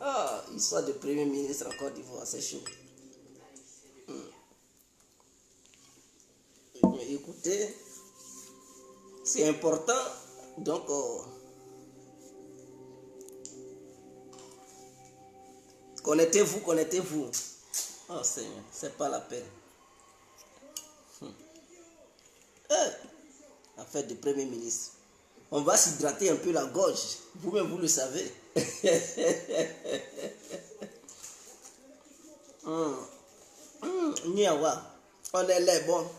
Ah, histoire de Premier ministre en Côte d'Ivoire, c'est chaud. Mais écoutez, c'est important. Donc, connectez-vous, connectez-vous. Oh, c'est pas la peine. Affaire de Premier ministre. On va s'hydrater un peu la gorge. Vous-même, vous le savez. Niawa. On est là, bon.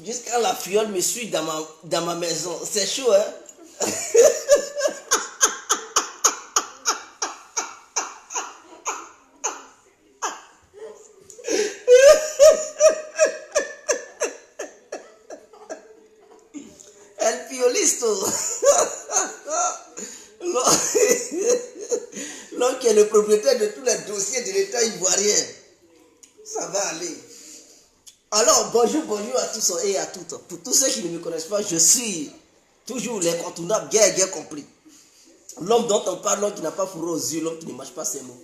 Jusqu'à la fiole me suit dans ma maison. C'est chaud, hein? El fiolisto. L'homme qui est le propriétaire de tous les dossiers de l'État ivoirien. Ça va aller. Alors, bonjour à tous et à toutes. Pour tous ceux qui ne me connaissent pas, je suis toujours l'incontournable, bien compris. L'homme dont on parle, l'homme qui n'a pas fourré aux yeux, l'homme qui ne mange pas ses mots.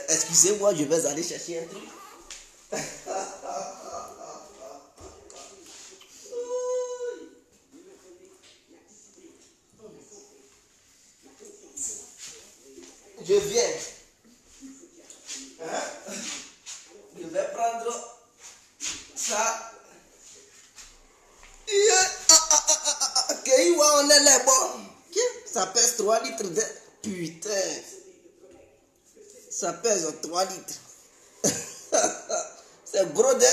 Excusez-moi, je vais aller chercher un truc. Je viens. Hein? Je vais prendre ça. On est là, bon. Ça pèse 3 litres de... Putain. Ça pèse 3 litres. C'est gros de...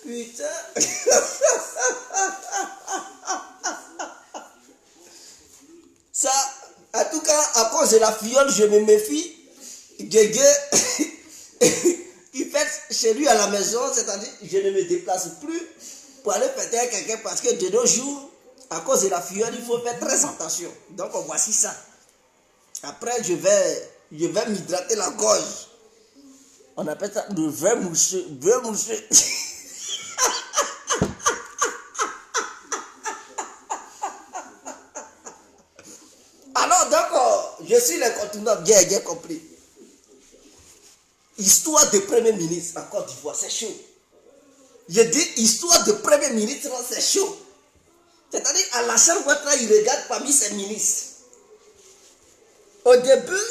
Putain. Ça, en tout cas, à cause de la fiole, je me méfie. Guégué, il fait chez lui à la maison, c'est-à-dire je ne me déplace plus pour aller péter à quelqu'un parce que de nos jours, à cause de la fiole, il faut faire très attention. Donc voici ça. Après, je vais m'hydrater la gorge. On appelle ça le vin mouché. Vin mouché. Alors, donc, je suis l'incontournable, bien compris. Histoire de Premier ministre en Côte d'Ivoire, c'est chaud. Je dis histoire de Premier ministre, c'est chaud. C'est-à-dire, Alassane Ouattara, il regarde parmi ses ministres. Au début,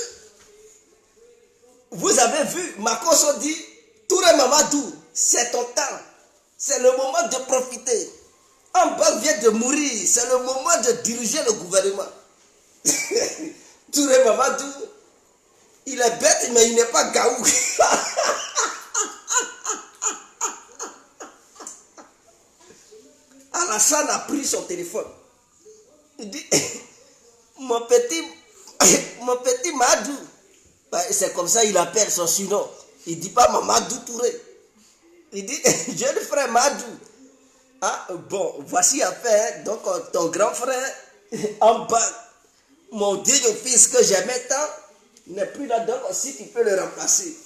vous avez vu, Makoso dit, Touré Mamadou, c'est ton temps. C'est le moment de profiter. Amba vient de mourir, c'est le moment de diriger le gouvernement. Touré Mamadou, il est bête, mais il n'est pas gaou. Alassane a pris son téléphone. Il dit, mon petit Madou. C'est comme ça il appelle son surnom. Il ne dit pas Mamadou Touré. Il dit, jeune frère Madou. Ah, bon, voici affaire. Donc, ton grand frère, en bas, mon digne fils que j'aimais tant, n'est plus là. Donc, si tu peux le remplacer.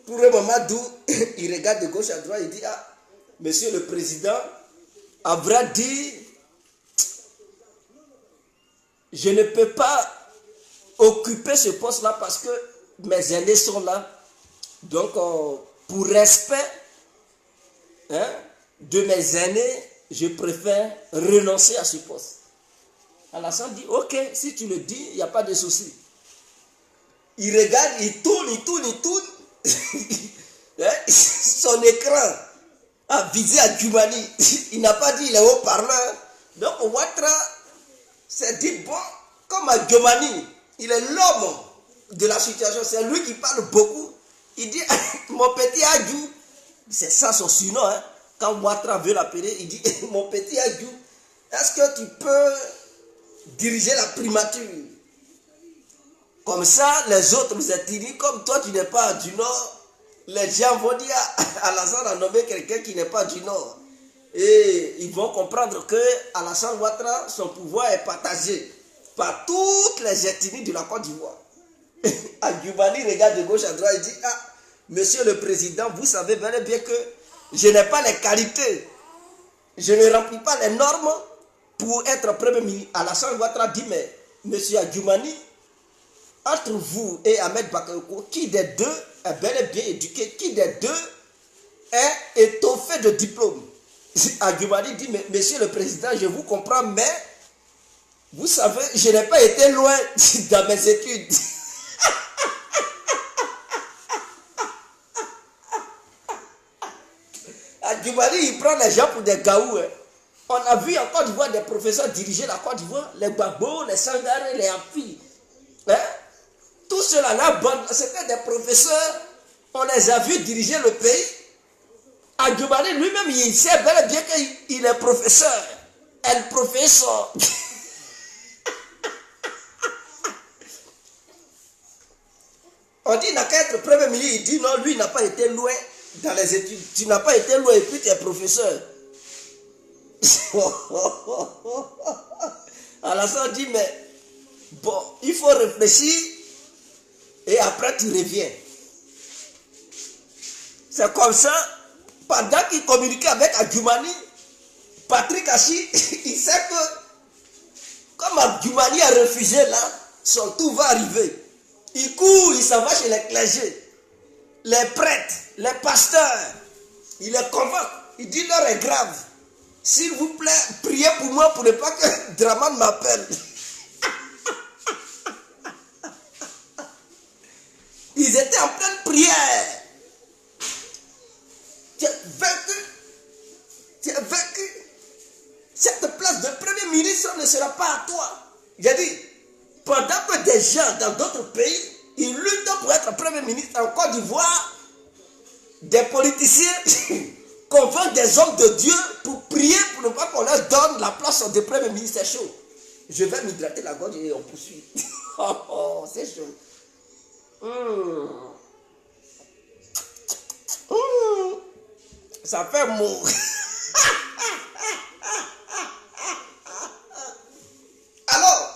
Touré Mamadou, il regarde de gauche à droite, il dit, ah, monsieur le président, à vrai dire, je ne peux pas occuper ce poste-là parce que mes aînés sont là. Donc, pour respect de mes aînés, je préfère renoncer à ce poste. Alassane dit, ok, si tu le dis, il n'y a pas de souci. Il regarde, il tourne. Son écran a visé à Djoumani. Il n'a pas dit, il est haut-parleur. Donc, Ouattara s'est dit, bon, comme à Djoumani, il est l'homme de la situation, c'est lui qui parle beaucoup. Il dit, mon petit Adjou, c'est ça son surnom, hein. Quand Ouattara veut l'appeler, il dit, mon petit Adjou, est-ce que tu peux diriger la primature? Comme ça, les autres vous êtes dit, comme toi tu n'es pas du Nord, les gens vont dire, Alassane a nommé quelqu'un qui n'est pas du Nord. Et ils vont comprendre que Alassane Ouattara, son pouvoir est partagé par toutes les ethnies de la Côte d'Ivoire. Adjoumani regarde de gauche à droite et dit, ah, Monsieur le Président, vous savez bel et bien que je n'ai pas les qualités. Je ne remplis pas les normes pour être Premier ministre. Alassane Ouattara dit, mais Monsieur Adjoumani, entre vous et Ahmed Bakayoko, qui des deux est bel et bien éduqué, qui des deux est étoffé de diplôme? Adjoumani dit, mais Monsieur le Président, je vous comprends, mais vous savez, je n'ai pas été loin dans mes études. Adjoumani, il prend les gens pour des gaous. Hein. On a vu en Côte d'Ivoire des professeurs diriger la Côte d'Ivoire, les Gbagbo, les Sangaré, les Afi. Hein? Tout cela, c'était des professeurs, on les a vus diriger le pays. Adjoumani lui-même, il sait bel et bien qu'il est professeur. El professeur. On dit qu'il n'a qu'à être Premier ministre, il dit non, lui il n'a pas été loin dans les études. Tu n'as pas été loin et puis tu es professeur. Alassane dit, mais bon, il faut réfléchir et après tu reviens. C'est comme ça, pendant qu'il communiquait avec Adjoumani, Patrick Achi, il sait que comme Adjoumani a refusé là, son tour va arriver. Il court, il s'en va chez les clergés, les prêtres, les pasteurs. Il les convoque. Il dit l'heure est grave. S'il vous plaît, priez pour moi pour ne pas que Dramane m'appelle. Ils étaient en pleine prière. Tu es vaincu. Tu es vaincu. Cette place de Premier ministre ne sera pas à toi. J'ai dit, pendant que des gens dans d'autres pays, ils luttent pour être Premier ministre en Côte d'Ivoire, des politiciens convainquent des hommes de Dieu pour prier pour ne pas qu'on leur donne la place de Premier ministre. C'est chaud. Je vais m'hydrater la gorge et on poursuit. Oh, c'est chaud. Ça fait mourir. Alors,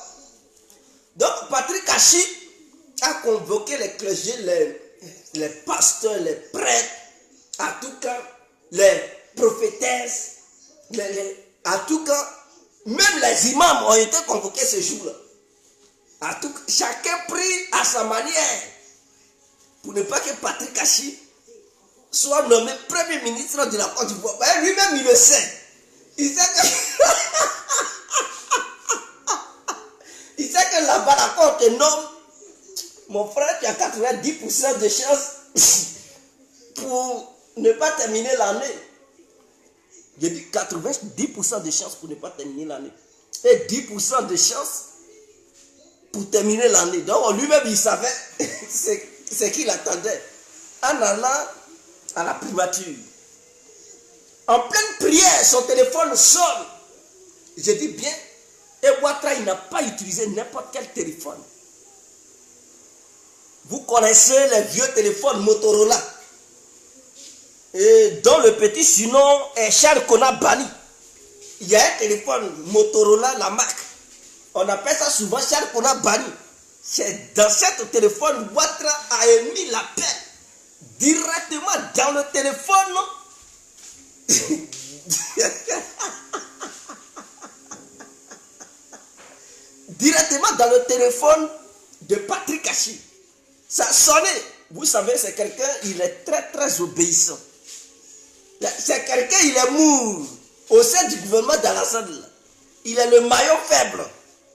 donc Patrick Achi a convoqué les clergés, les pasteurs, les prêtres, à tout cas, les prophétesses, à tout cas, même les imams ont été convoqués ce jour-là. À tout cas, chacun prie à sa manière pour ne pas que Patrick Achi soit nommé Premier ministre de la Côte d'Ivoire. Lui-même, il le sait. Il sait que... il sait que là-bas, la Côte te nomme. Mon frère, tu as 90% de chance pour ne pas terminer l'année. J'ai dit 90% de chance pour ne pas terminer l'année. Et 10% de chance pour terminer l'année. Donc lui-même, il savait ce qu'il attendait. En allant à la primature. En pleine prière, son téléphone sonne. Je dis bien, et Ouattara, il n'a pas utilisé n'importe quel téléphone. Vous connaissez les vieux téléphones Motorola, et dont le petit surnom est Charles Kona Bani. Il y a un téléphone Motorola, la marque. On appelle ça souvent Charles Kona Bani. C'est dans ce téléphone, Ouattara a émis l'appel directement dans le téléphone. Directement dans le téléphone de Patrick Achi. Ça a sonné. Vous savez, c'est quelqu'un, il est très très obéissant. C'est quelqu'un, il est mou. Au sein du gouvernement d'Alassane, il est le maillon faible.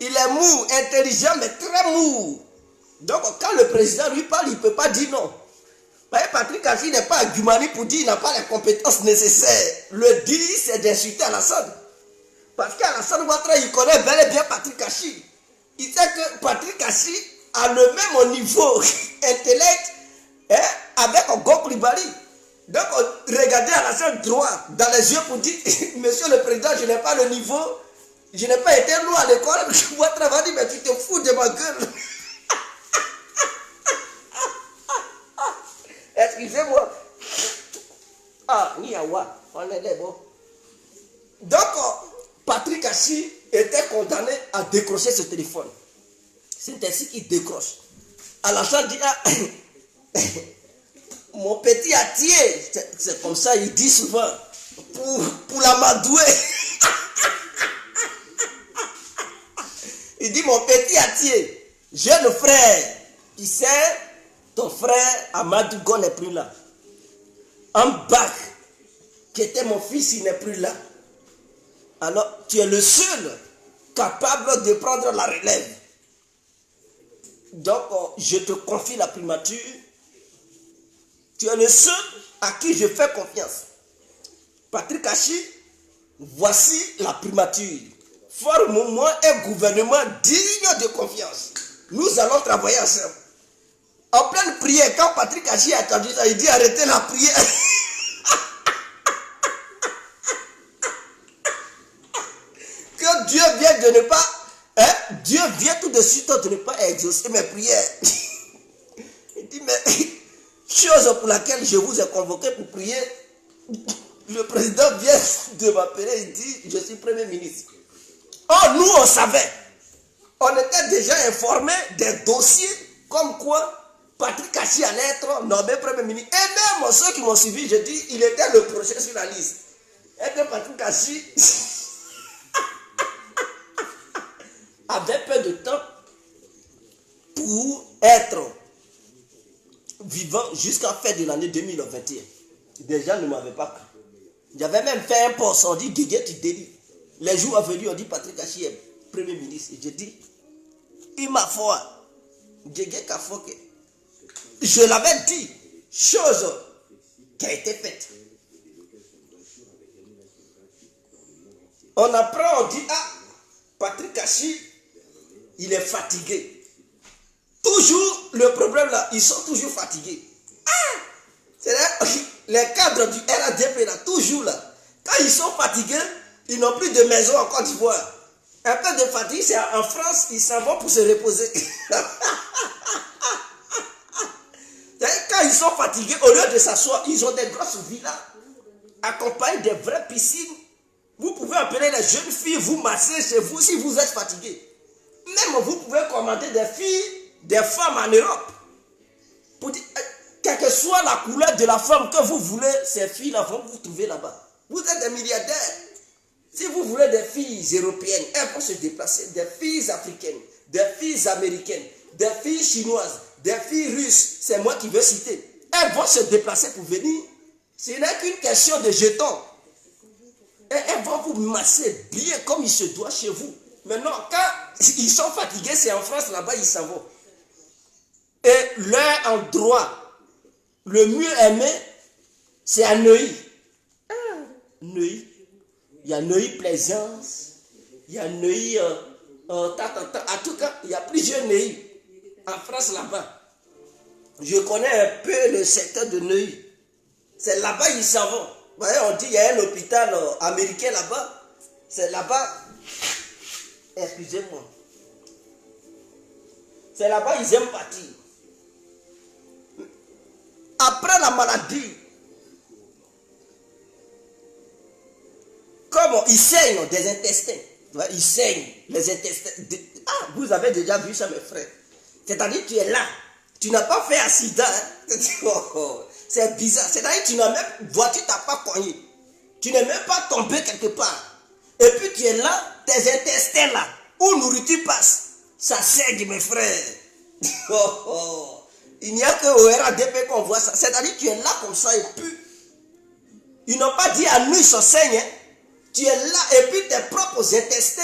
Il est mou, intelligent, mais très mou. Donc, quand le président lui parle, il ne peut pas dire non. Patrick Achi n'est pas Adjoumani pour dire qu'il n'a pas les compétences nécessaires. Le dire, c'est d'insulter Alassane. Parce qu'Alassane Ouattara, il connaît bel et bien Patrick Achi. Il sait que Patrick Achi a le même niveau intellect avec Ogo Coulibaly. Donc, regardez Alassane droit dans les yeux pour dire, Monsieur le Président, je n'ai pas le niveau, je n'ai pas été loin à l'école. Ouattara va dire, mais tu te fous de ma gueule. Excusez-moi. Ah, Niawa, on est bon. Donc, Patrick Achi était condamné à décrocher ce téléphone. C'est ainsi qu'il décroche. Alassane dit, Mon petit Atié, c'est comme ça, il dit souvent, pour l'amadouer. Il dit, mon petit Atié, jeune frère, tu sais, ton frère Amadougo n'est plus là. Un bac, qui était mon fils, il n'est plus là. Alors, tu es le seul capable de prendre la relève. Donc, je te confie la primature. Tu es le seul à qui je fais confiance. Patrick Achi, voici la primature. Forme-moi un gouvernement digne de confiance. Nous allons travailler ensemble. En pleine prière, quand Patrick Achi a entendu ça, il dit arrêtez la prière. Que Dieu vienne de ne pas, Dieu vient tout de suite de ne pas exaucer mes prières. Il dit mais chose pour laquelle je vous ai convoqué pour prier, le président vient de m'appeler, il dit je suis premier ministre. Oh, nous on savait, on était déjà informés des dossiers comme quoi Patrick Achi allait être nommé premier ministre. Et même ceux qui m'ont suivi, je dis, il était le prochain sur la liste. Et que Patrick Achi avait peu de temps pour être vivant jusqu'à la fin de l'année 2021. Les gens ne m'avaient pas cru. J'avais même fait un post, on dit Guégué, tu délis. Les jours à venir, on dit Patrick Achi est premier ministre. Et je dis, il m'a foi. Guégué Kafoke. Je l'avais dit, chose qui a été faite. On apprend, on dit, ah, Patrick Achi, il est fatigué. Toujours, le problème là, ils sont toujours fatigués. Ah, c'est là, les cadres du RADP là, toujours là, quand ils sont fatigués, ils n'ont plus de maison en Côte d'Ivoire. Un peu de fatigue, c'est en France, ils s'en vont pour se reposer. Quand ils sont fatigués, au lieu de s'asseoir, ils ont des grosses villas, accompagnées de vraies piscines. Vous pouvez appeler les jeunes filles, vous masser chez vous si vous êtes fatigué. Même vous pouvez commander des filles, des femmes en Europe. Pour dire, quelle que soit la couleur de la femme que vous voulez, ces filles-là vont vous trouver là-bas. Vous êtes des milliardaires. Si vous voulez des filles européennes, elles vont se déplacer. Des filles africaines, des filles américaines, des filles chinoises, des filles russes, c'est moi qui veux citer. Elles vont se déplacer pour venir. Ce n'est qu'une question de jetons. Et elles vont vous masser bien comme il se doit chez vous. Maintenant, quand ils sont fatigués, c'est en France, là-bas, ils s'en vont. Et leur endroit le mieux aimé, c'est à Neuilly. Neuilly. Il y a Neuilly-Plaisance. Il y a Neuilly... en tout cas, il y a plusieurs Neuilly en France là-bas. Je connais un peu le secteur de Neuilly. C'est là-bas ils s'en vont. Vous voyez, on dit qu'il y a un hôpital américain là-bas. C'est là-bas. Excusez-moi. C'est là-bas ils aiment partir. Après la maladie, comme ils saignent des intestins. Ils saignent les intestins. Ah, vous avez déjà vu ça, mes frères. C'est-à-dire que tu es là. Tu n'as pas fait accident. Hein? C'est bizarre. C'est-à-dire que tu n'as même... voiture t'a pas cogné. Tu n'es même pas tombé quelque part. Et puis tu es là, tes intestins là, où nourriture passe. Ça saigne, mes frères. Il n'y a qu'au RADP qu'on voit ça. C'est-à-dire que tu es là comme ça et puis... Ils n'ont pas dit à nous, ça saigne. Hein? Tu es là et puis tes propres intestins,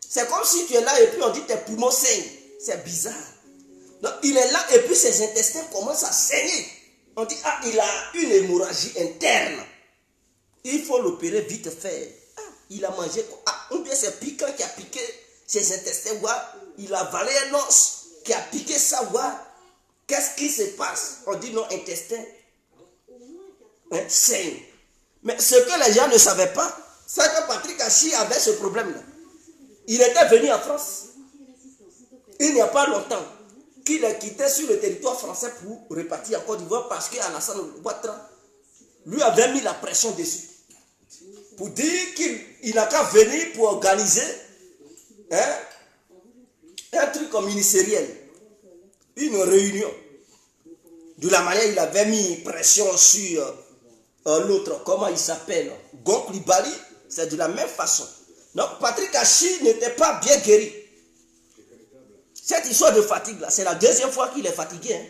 c'est comme si tu es là et puis on dit tes poumons saignent. C'est bizarre. Donc il est là et puis ses intestins commencent à saigner. On dit, ah, il a une hémorragie interne. Il faut l'opérer vite fait. Ah, il a mangé, ah, ou bien c'est piquant qui a piqué ses intestins. Il a avalé un os qui a piqué ça. Qu'est-ce qui se passe? On dit non, intestin saigne. Mais ce que les gens ne savaient pas, c'est que Patrick Achi avait ce problème-là. Il était venu en France. Il n'y a pas longtemps qu'il a quitté sur le territoire français pour repartir en Côte d'Ivoire parce qu'Alassane Ouattara lui avait mis la pression dessus. Pour dire qu'il n'a qu'à venir pour organiser un truc ministériel. Une réunion. De la manière il avait mis pression sur l'autre, comment il s'appelle, Gon Coulibaly, c'est de la même façon. Donc Patrick Achi n'était pas bien guéri. Cette histoire de fatigue là, c'est la deuxième fois qu'il est fatigué. Hein.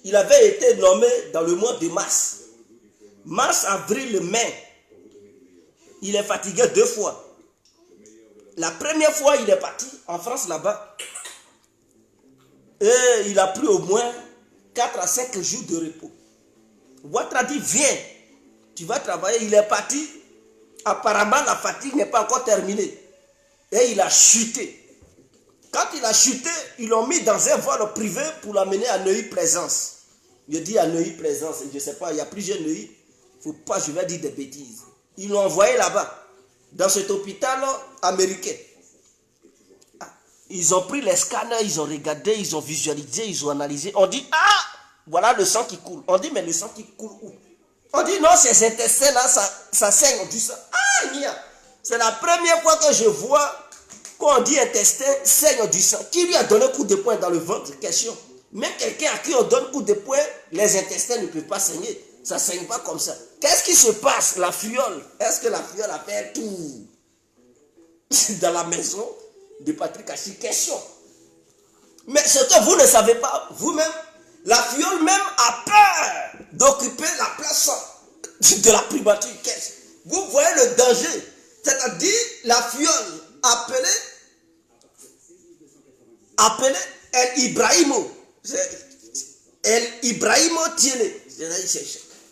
Il avait été nommé dans le mois de mars. Mars, avril, mai. Il est fatigué 2 fois. La première fois, il est parti en France là-bas. Et il a pris au moins 4 à 5 jours de repos. Ouattara dit, viens, tu vas travailler. Il est parti. Apparemment, la fatigue n'est pas encore terminée. Et il a chuté. Quand il a chuté, ils l'ont mis dans un vol privé pour l'amener à Neuilly-Plaisance. Je dis à Neuilly-Plaisance, je ne sais pas, il y a plusieurs Neuilly. Il ne faut pas, je vais dire des bêtises. Ils l'ont envoyé là-bas, dans cet hôpital américain. Ils ont pris les scanners, ils ont regardé, ils ont visualisé, ils ont analysé. On dit, ah, voilà le sang qui coule. On dit, mais le sang qui coule où? On dit, non, ces intestins-là, ça saigne du sang. Ah, c'est la première fois que je vois qu'on dit intestin saigne du sang. Qui lui a donné un coup de poing dans le ventre? Question. Même quelqu'un à qui on donne un coup de poing, les intestins ne peuvent pas saigner. Ça ne saigne pas comme ça. Qu'est-ce qui se passe, la fiole? Est-ce que la fiole a fait un tour dans la maison de Patrick Achi? Question. Mais ce que vous ne savez pas, vous-même, la fiole même a peur d'occuper la place de la primature. Vous voyez le danger. C'est-à-dire, la fiole appelée El Ibrahimo. El Ibrahimo Tiene.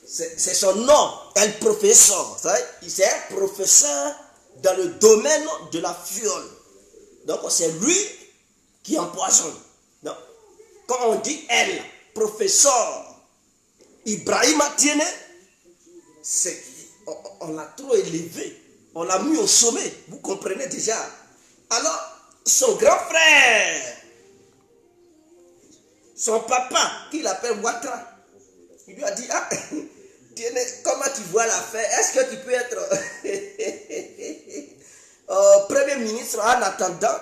C'est son nom, El Professeur. C'est un professeur dans le domaine de la fiole. Donc c'est lui qui empoisonne. Donc, quand on dit El Professeur Ibrahima Tiene, on l'a trop élevé. On l'a mis au sommet. Vous comprenez déjà. Alors, son grand frère, son papa, qui l'appelle Ouattara, il lui a dit, ah, comment tu vois l'affaire? Est-ce que tu peux être Premier ministre en attendant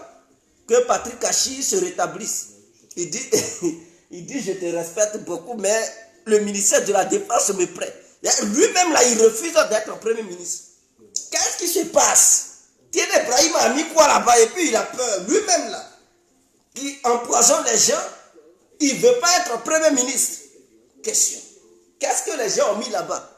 que Patrick Achi se rétablisse? Il dit, je te respecte beaucoup, mais le ministère de la Défense me prête. Lui-même, là, il refuse d'être Premier ministre. Qu'est-ce qui se passe? Ibrahim a mis quoi là-bas et puis il a peur. Lui-même, là, qui empoisonne les gens, il ne veut pas être Premier ministre. Question. Qu'est-ce que les gens ont mis là-bas?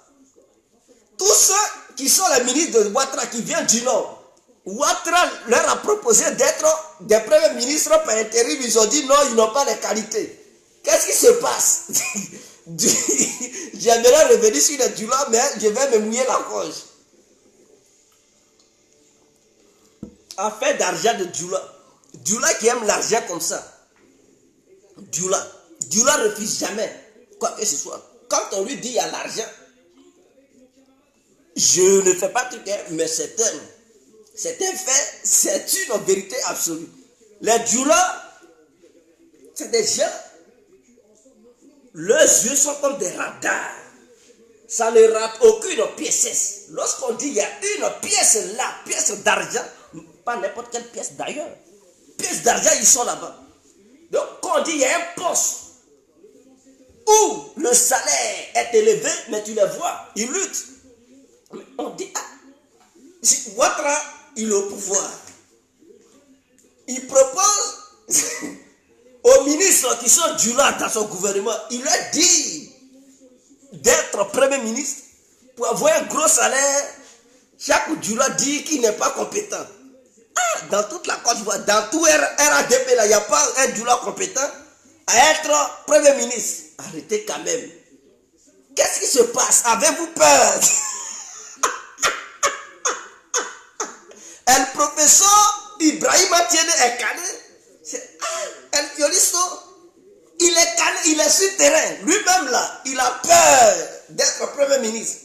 Tous ceux qui sont les ministres de Ouattara qui viennent du Nord, Ouattara leur a proposé d'être des premiers ministres par intérim. Ils ont dit non, ils n'ont pas les qualités. Qu'est-ce qui se passe? J'aimerais revenir sur les Dula, mais je vais me mouiller la gorge. Affaire d'argent de Dula. Dula qui aime l'argent comme ça. Dula refuse jamais quoi que ce soit. Quand on lui dit il y a l'argent, je ne fais pas de truc, mais c'est un fait, c'est une vérité absolue. Les Dula, c'est des gens, leurs yeux sont comme des radars. Ça ne rate aucune pièce. Lorsqu'on dit il y a une pièce là, pièce d'argent, pas n'importe quelle pièce d'ailleurs, pièce d'argent, ils sont là-bas. Donc quand on dit il y a un poste où le salaire est élevé, mais tu les vois, ils luttent. Mais on dit, ah, Ouattara, il est au pouvoir. Il propose aux ministres qui sont du là dans son gouvernement, il leur dit d'être Premier ministre pour avoir un gros salaire. Chaque Dula dit qu'il n'est pas compétent. Ah, dans toute la Côte d'Ivoire, dans tout RADP, là, il n'y a pas un Dula compétent à être Premier ministre. Arrêtez quand même. Qu'est-ce qui se passe? Avez-vous peur? Le professeur Ibrahim Tiene est cané. El Fiolisto, il est cané, il est sur terrain. Lui-même là, il a peur d'être Premier ministre.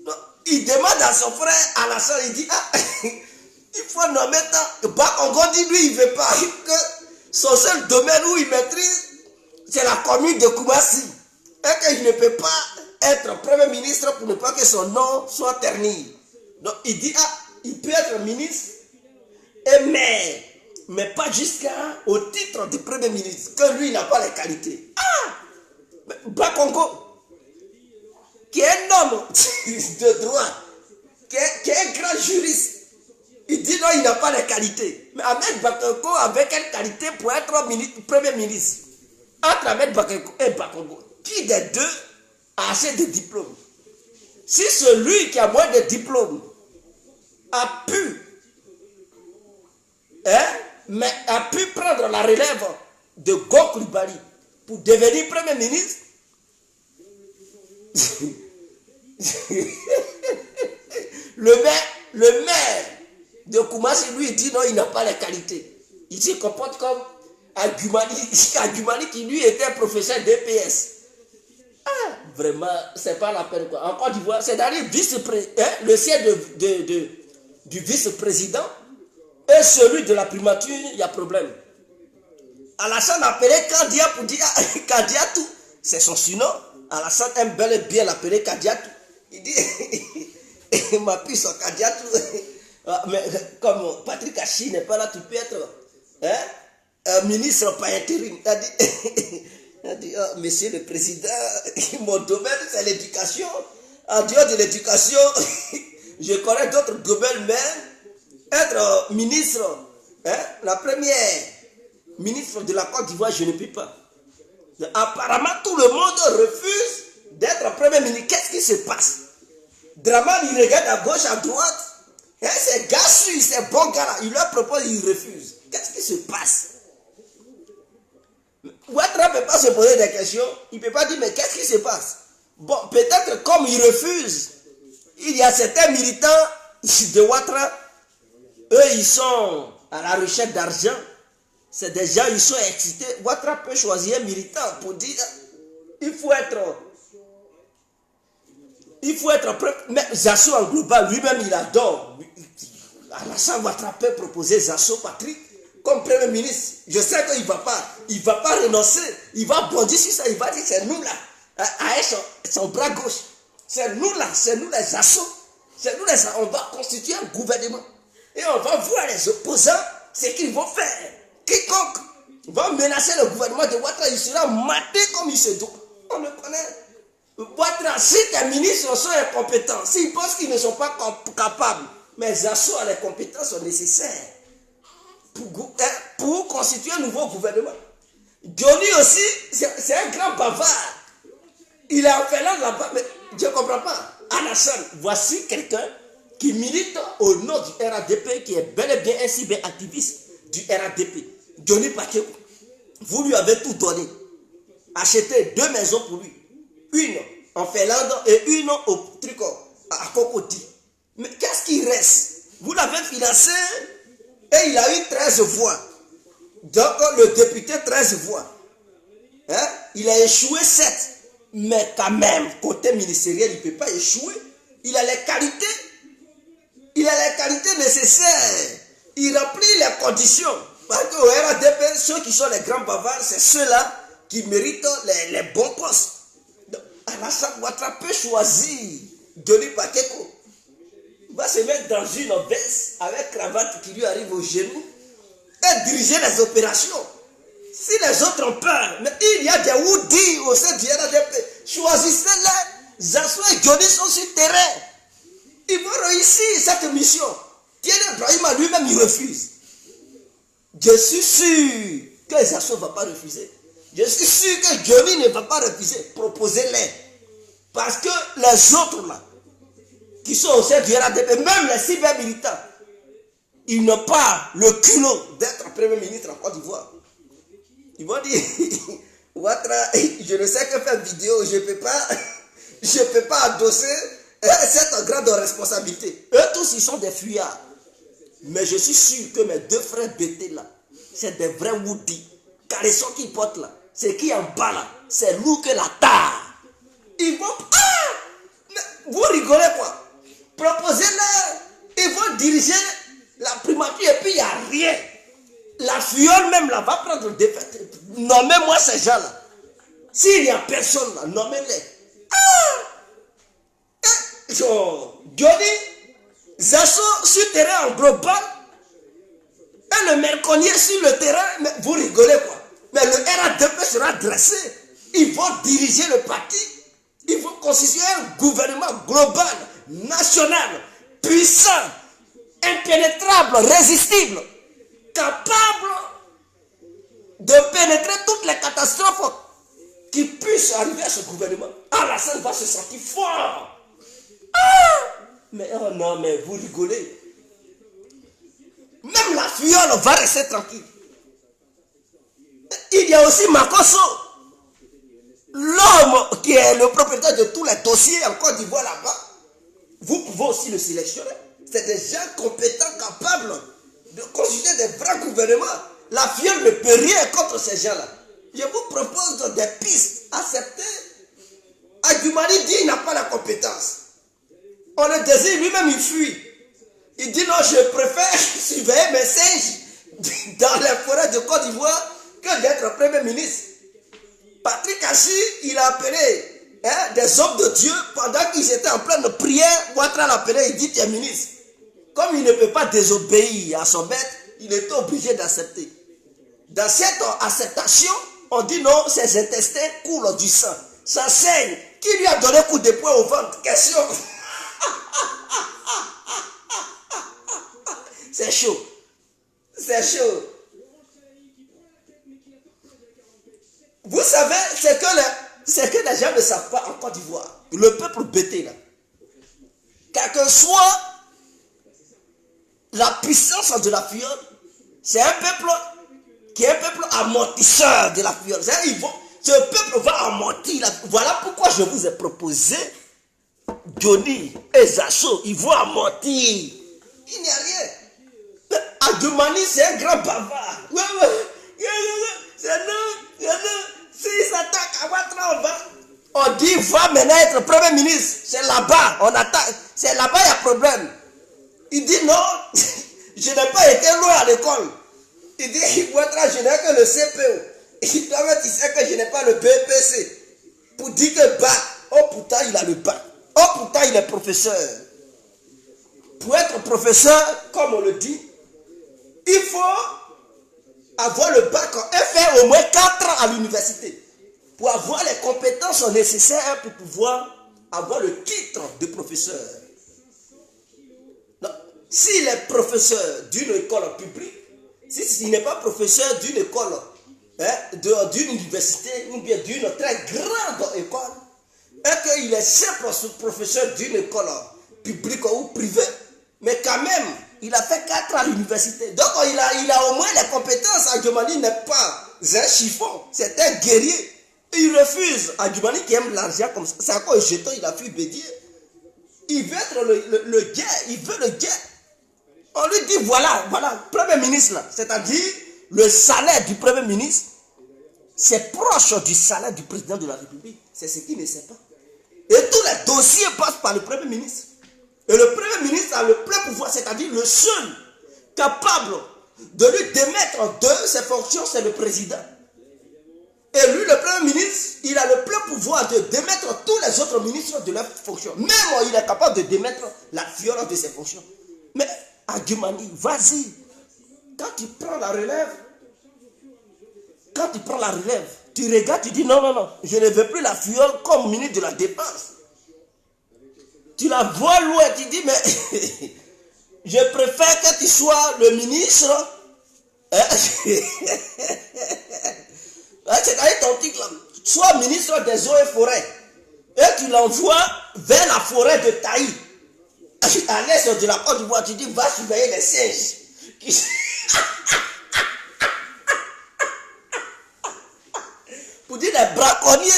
Donc, il demande à son frère Alassane, il dit, ah, il faut nommer tant. Bakongo dit, lui, il ne veut pas. Que son seul domaine où il maîtrise, c'est la commune de Koumassi. Et qu'il ne peut pas être Premier ministre pour ne pas que son nom soit terni. Donc il dit, ah, il peut être ministre, mais pas jusqu'au titre de Premier ministre, que lui n'a pas les qualités. Ah! Bakongo, qui est un homme de droit, qui est un grand juriste, il dit non, il n'a pas les qualités. Mais Ahmed Bakongo avait quelle qualité pour être premier ministre? Entre Ahmed Bakongo et Bakongo, qui des deux a assez de diplômes? Si celui qui a moins de diplômes a pu prendre la relève de Gok Coulibaly pour devenir premier ministre, le maire de Koumassi, lui, dit non, il n'a pas les qualités. Il se comporte comme Agumani qui lui était professeur d'EPS. Ah, vraiment, c'est pas la peine quoi. En Côte d'Ivoire, c'est d'aller le siège du vice-président et celui de la primature, il y a problème. Alassane appelait Kandia pour dire Kandiatou, c'est son surnom. Alassane aime bel et bien l'appeler Kandiatou. Il dit, il m'a pris son Kandiatou. Mais comme Patrick Hachi n'est pas là, tu peux être ministre par intérim. Il a dit, oh, monsieur le président, mon domaine c'est l'éducation. En dehors de l'éducation, je connais d'autres domaines, mais être ministre, la première ministre de la Côte d'Ivoire, je ne peux pas. Apparemment, tout le monde refuse d'être premier ministre. Qu'est-ce qui se passe? Draman, il regarde à gauche, à droite. C'est gars suisse, c'est bon gars là. Il leur propose, il refuse. Qu'est-ce qui se passe? Ouattara ne peut pas se poser des questions. Il ne peut pas dire, mais qu'est-ce qui se passe? Bon, peut-être comme il refuse, il y a certains militants de Ouattara, eux, ils sont à la recherche d'argent. C'est des gens, ils sont excités. Ouattara peut choisir un militant pour dire, il faut être prêt. Mais Zasso en global, lui-même, il adore. Alassane Ouattara peut proposer Zasso Patrick comme premier ministre. Je sais qu'il ne va pas renoncer. Il va bondir sur ça. Il va dire, c'est nous là. Avec son bras gauche. C'est nous là. C'est nous les Zasso. C'est nous les Zasso. On va constituer un gouvernement. Et on va voir les opposants ce qu'ils vont faire. Quiconque va menacer le gouvernement de Ouattara, il sera maté comme il se doit. On le connaît. Ouattara, si tes ministres sont incompétents, s'ils pensent qu'ils ne sont pas capables, mais Zasso a les compétences nécessaires pour constituer un nouveau gouvernement. Johnny aussi, c'est un grand bavard. Il est en Finlande là-bas, mais je ne comprends pas. Alassane, voici quelqu'un qui milite au nom du RADP, qui est bel et bien un cyberactiviste du RADP. Johnny Pacheco, vous lui avez tout donné. Achetez 2 maisons pour lui. Une en Finlande et une au Tricot, à Cocody. Mais qu'est-ce qui reste? Vous l'avez financé et il a eu 13 voix. Donc le député 13 voix. Il a échoué 7. Mais quand même, côté ministériel, il ne peut pas échouer. Il a les qualités. Il a les qualités nécessaires. Il remplit les conditions. Parce qu'au RADP, ceux qui sont les grands bavards, c'est ceux-là qui méritent les bons postes. Alassane Ouattara peut choisir Johnny Pacheco. Il va se mettre dans une veste avec cravate qui lui arrive au genou et diriger les opérations. Si les autres ont peur, mais il y a des Woody au sein du RADP, choisissez-les. Zasso et Johnny sont sur le terrain. Ils vont réussir cette mission. Thierry Brahima lui-même, il refuse. Je suis sûr que Zasso ne va pas refuser. Je suis sûr que Johnny ne va pas refuser. Proposez-les. Parce que les autres là, qui sont au sein du RADP, même les cyber-militants, ils n'ont pas le culot d'être premier ministre en Côte d'Ivoire. Ils vont dire, Ouattara, je ne sais que faire vidéo, je ne peux pas adosser cette grande responsabilité. Eux tous, ils sont des fuyards. Mais je suis sûr que mes 2 frères BT là, c'est des vrais Woody. Caleçon qu'ils portent là, c'est qui en bas là, c'est lourd que la tare. Ils vont... Mais vous rigolez quoi? Proposez-leur. Ils vont diriger la primature et puis il n'y a rien. La fiole même là va prendre des fêtes. Nommez-moi ces gens là. S'il n'y a personne là, nommez-les. Johnny, Zasso sur le terrain en global et le Merconier sur le terrain. Mais vous rigolez quoi? Mais le RADP sera dressé. Ils vont diriger le parti. Ils vont constituer un gouvernement global, national, puissant, impénétrable, résistible, capable de pénétrer toutes les catastrophes qui puissent arriver à ce gouvernement. Alassane va se sentir fort. Mais oh non, mais vous rigolez. Même la fiole va rester tranquille. Il y a aussi Makosso, l'homme qui est le propriétaire de tous les dossiers en Côte d'Ivoire là-bas. Vous pouvez aussi le sélectionner. C'est des gens compétents, capables de constituer des vrais gouvernements. La fiole ne peut rien contre ces gens-là. Je vous propose des pistes acceptées. Adjumani dit qu'il n'a pas la compétence. On le désire, lui-même il fuit. Il dit non, je préfère surveiller mes singes dans les forêts de Côte d'Ivoire que d'être Premier ministre. Patrick Achi, il a appelé des hommes de Dieu pendant qu'ils étaient en pleine prière. Ouattara l'a appelé, il dit tu es ministre. Comme il ne peut pas désobéir à son maître, il est obligé d'accepter. Dans cette acceptation, on dit non, ses intestins coulent du sang. Ça saigne. Qui lui a donné coup de poing au ventre? Question. C'est chaud. C'est chaud. Vous savez, c'est que les gens ne savent pas en Côte d'Ivoire. Le peuple bêté là. Quel que soit la puissance de la fiole, c'est un peuple qui est un peuple amortisseur de la fiole. Ce peuple va amortir. Voilà pourquoi je vous ai proposé Johnny et Zacho. Ils vont amortir. Il n'y a rien. Adjumani, c'est un grand bavard. S'il s'attaque à Ouattara, on dit va maintenant être Premier ministre. C'est là-bas, on attaque. C'est là-bas, il y a problème. Il dit non, je n'ai pas été loin à l'école. Il dit Ouattara, je n'ai que le CPO. Il doit mettre ici que je n'ai pas le BPC. Pour dire que bac. Oh pourtant, il a le bac. Oh pourtant, il est professeur. Pour être professeur, comme on le dit, il faut avoir le bac et faire au moins 4 ans à l'université pour avoir les compétences nécessaires pour pouvoir avoir le titre de professeur. Non. S'il est professeur d'une école publique, s'il n'est pas professeur d'une école, d'une université ou bien d'une très grande école, et qu'il est simple professeur d'une école publique ou privée, mais quand même, il a fait 4 ans à l'université. Donc, il a au moins les compétences. Adjumani n'est pas un chiffon. C'est un guerrier. Il refuse. Adjumani qui aime l'argent comme ça. C'est encore un jeton, il a fui Bédier. Il veut être le guet. Il veut le guet. On lui dit, voilà, Premier ministre là. C'est-à-dire, le salaire du Premier ministre, c'est proche du salaire du président de la République. C'est ce qu'il ne sait pas. Et tous les dossiers passent par le Premier ministre. Et le Premier ministre a le plein pouvoir, c'est-à-dire le seul capable de lui démettre de ses fonctions, c'est le président. Et lui, le Premier ministre, il a le plein pouvoir de démettre tous les autres ministres de leurs fonctions. Même il est capable de démettre la fiole de ses fonctions. Mais Adjumani, vas-y. Quand tu prends la relève, tu regardes, tu dis non, je ne veux plus la fiole comme ministre de la Défense. Tu la vois loin, tu dis, mais je préfère que tu sois le ministre. C'est-à-dire ton titre là. Sois ministre des eaux et forêts. Et tu l'envoies vers la forêt de Taï. À l'est de la Côte d'Ivoire, tu dis, va surveiller les singes. Pour dire les braconniers.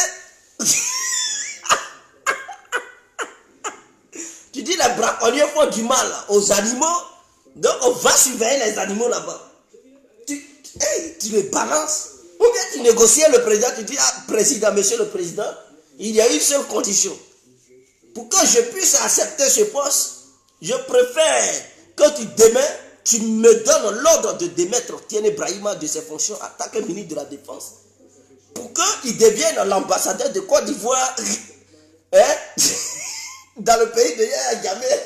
Tu dis les braconniers font du mal aux animaux, donc on va surveiller les animaux là-bas. Tu les balances. Ou bien tu négocies le président, tu dis, président, monsieur le président, il y a une seule condition. Pour que je puisse accepter ce poste, je préfère que demain, tu me donnes l'ordre de démettre Tiéné Brahima de ses fonctions en tant que ministre de la Défense. Pour qu'il devienne l'ambassadeur de Côte d'Ivoire. Dans le pays de Yaya Jammeh.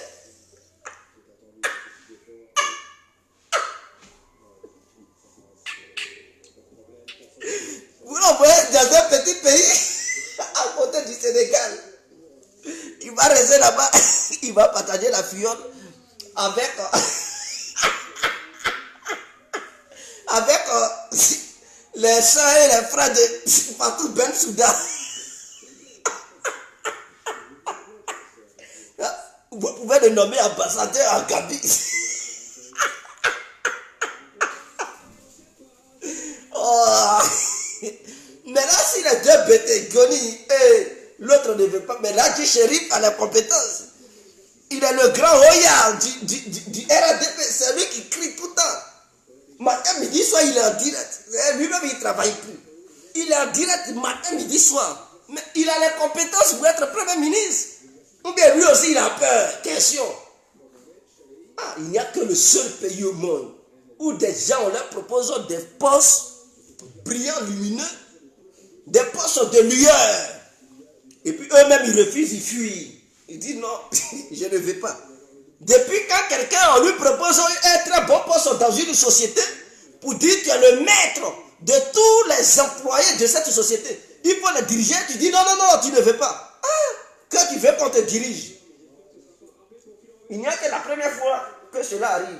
Vous l'envoyez dans un petit pays. va rester là-bas. Il va partager la fiole avec... avec les soeurs et les frères de partout Ben Souda. Vous pouvez le nommer ambassadeur en Gambie. Oh. Mais là, si les deux bêtés, Goni et l'autre ne veut pas, mais là, Dieu Chérif a la compétence. Il est le grand royal du RADP. C'est lui qui crie tout le temps. Matin, midi, soir, il est en direct. Lui-même, il ne travaille plus. Il est en direct matin, midi, soir. Mais il a les compétences pour être Premier ministre. Ou bien lui aussi, il a peur. Question. Ah, il n'y a que le seul pays au monde où des gens, on leur propose des postes brillants, lumineux, des postes de lueur. Et puis eux-mêmes, ils refusent, ils fuient. Ils disent non, je ne veux pas. Depuis quand quelqu'un, on lui propose un très bon poste dans une société, pour dire que tu es le maître de tous les employés de cette société, il faut les diriger, tu dis non, non, non, tu ne veux pas. Ah, que tu veux qu'on te dirige. Il n'y a que la première fois que cela arrive.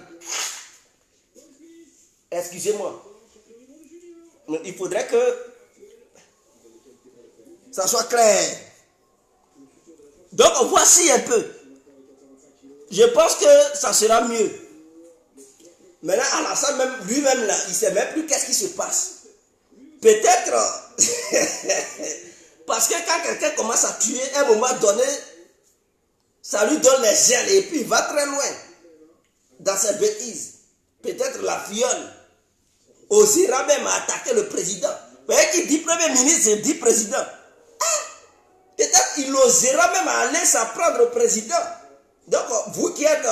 Excusez-moi. Il faudrait que ça soit clair. Donc, voici un peu. Je pense que ça sera mieux. Maintenant, Alassane, même, lui-même, là, il ne sait même plus qu'est-ce qui se passe. Peut-être, parce que quand quelqu'un commence à tuer, à un moment donné, ça lui donne les ailes et puis il va très loin dans ses bêtises. Peut-être la fiole osera même attaquer le président. Vous voyez qu'il dit Premier ministre, il dit président. Peut-être il osera même aller s'en prendre au président. Donc, vous qui êtes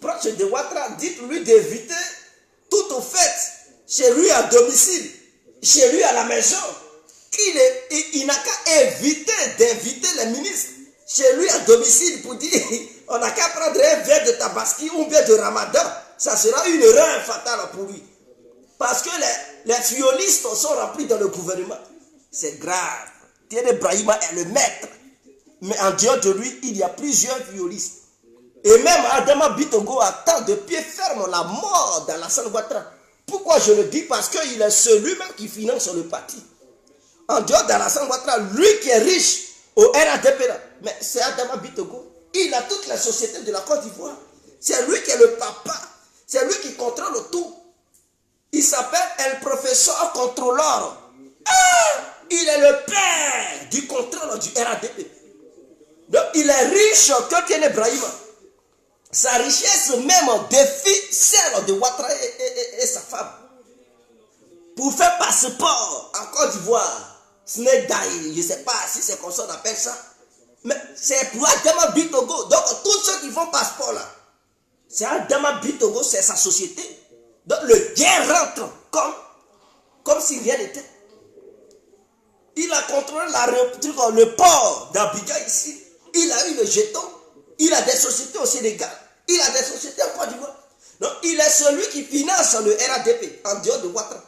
proche de Ouattara, dites-lui d'éviter toute fête chez lui à domicile, chez lui à la maison. Il n'a qu'à éviter d'inviter les ministres chez lui à domicile pour dire on n'a qu'à prendre un verre de tabaski ou un verre de ramadan. Ça sera une erreur fatale pour lui. Parce que les fiolistes sont remplis dans le gouvernement. C'est grave. Thierry Brahima est le maître. Mais en dehors de lui, il y a plusieurs fiolistes. Et même Adama Bitongo attend de pied ferme la mort d'Alassane Ouattara. Pourquoi je le dis? Parce qu'il est celui même qui finance le parti. En dehors d'Alassane Ouattara, lui qui est riche au RADP, mais c'est Adama Bitongo. Il a toutes les sociétés de la Côte d'Ivoire. C'est lui qui est le papa. C'est lui qui contrôle tout. Il s'appelle El Professeur Contrôleur. Ah, il est le père du contrôle du RADP. Donc il est riche que Thierry Brahima. Sa richesse même défie celle de Ouattara et sa femme. Pour faire passeport en Côte d'Ivoire, Snake Die, je ne sais pas si c'est comme ça qu'on appelle ça. Mais c'est pour Adama Bitongo. Donc tous ceux qui font passeport là, c'est Adama Bitongo, c'est sa société. Donc le gain rentre comme si rien n'était. Il a contrôlé le port d'Abidjan ici. Il a eu le jeton. Il a des sociétés au Sénégal. Il a des sociétés en Côte d'Ivoire. Donc il est celui qui finance le RADP en dehors de Ouattara.